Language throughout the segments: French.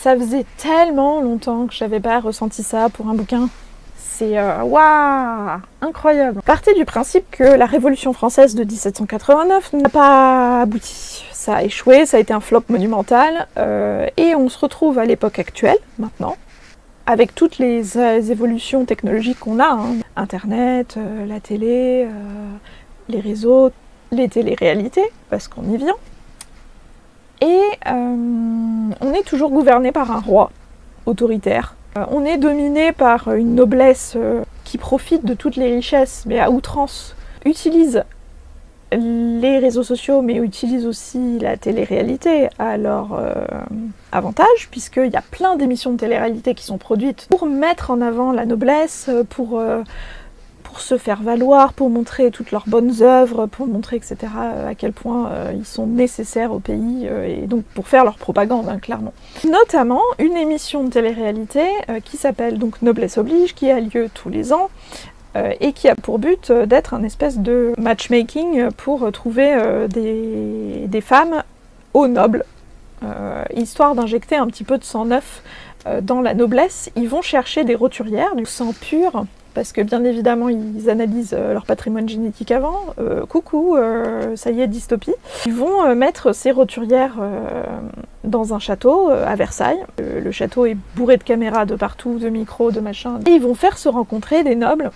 Ça faisait tellement longtemps que j'avais pas ressenti ça pour un bouquin. C'est waouh, incroyable. Partez du principe que la Révolution française de 1789 n'a pas abouti. Ça a échoué, ça a été un flop monumental, et on se retrouve à l'époque actuelle, maintenant, avec toutes les évolutions technologiques qu'on a, hein. Internet, la télé, les réseaux, les téléréalités, parce qu'on y vient. Et on est toujours gouverné par un roi autoritaire. On est dominé par une noblesse qui profite de toutes les richesses, mais à outrance, utilise les réseaux sociaux, mais utilise aussi la télé-réalité à leur avantage, puisqu'il y a plein d'émissions de télé-réalité qui sont produites pour mettre en avant la noblesse, pour se faire valoir, pour montrer toutes leurs bonnes œuvres, pour montrer, etc., à quel point ils sont nécessaires au pays, et donc pour faire leur propagande, hein, clairement. Notamment une émission de télé-réalité qui s'appelle donc Noblesse oblige, qui a lieu tous les ans, et qui a pour but d'être un espèce de matchmaking pour trouver des femmes aux nobles, histoire d'injecter un petit peu de sang neuf dans la noblesse. Ils vont chercher des roturières, du sang pur, parce que bien évidemment ils analysent leur patrimoine génétique avant. Coucou, ça y est, dystopie. Ils vont mettre ces roturières dans un château à Versailles. Le château est bourré de caméras de partout, de micros, de machins. Et ils vont faire se rencontrer des nobles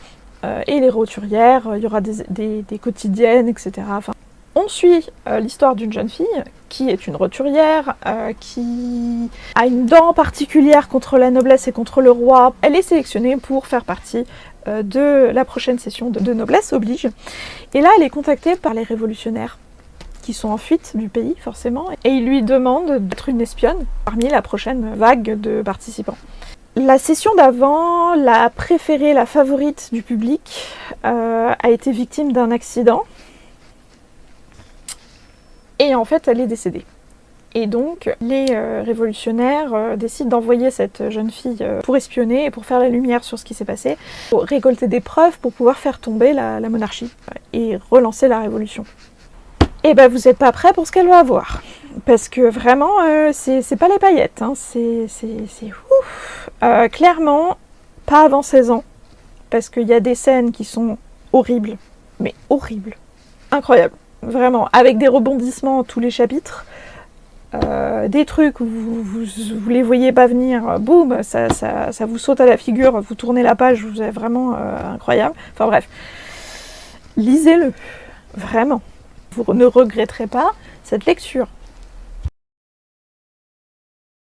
et les roturières. Il y aura des quotidiennes, etc. Enfin, on suit l'histoire d'une jeune fille qui est une roturière, qui a une dent particulière contre la noblesse et contre le roi. Elle est sélectionnée pour faire partie de la prochaine session de Noblesse oblige. Et là, elle est contactée par les révolutionnaires qui sont en fuite du pays, forcément, et ils lui demandent d'être une espionne parmi la prochaine vague de participants. La session d'avant, la préférée, la favorite du public, a été victime d'un accident. Et en fait, elle est décédée. Et donc, les révolutionnaires décident d'envoyer cette jeune fille pour espionner et pour faire la lumière sur ce qui s'est passé, pour récolter des preuves pour pouvoir faire tomber la monarchie et relancer la révolution. Et ben, vous n'êtes pas prêts pour ce qu'elle va avoir. Parce que vraiment, c'est pas les paillettes, hein. C'est ouf. Clairement, pas avant 16 ans. Parce qu'il y a des scènes qui sont horribles. Mais horribles. Incroyables. Vraiment, avec des rebondissements tous les chapitres, des trucs où vous les voyez pas venir, boum, ça vous saute à la figure, vous tournez la page, vous êtes vraiment incroyable. Enfin bref, lisez-le, vraiment. Vous ne regretterez pas cette lecture.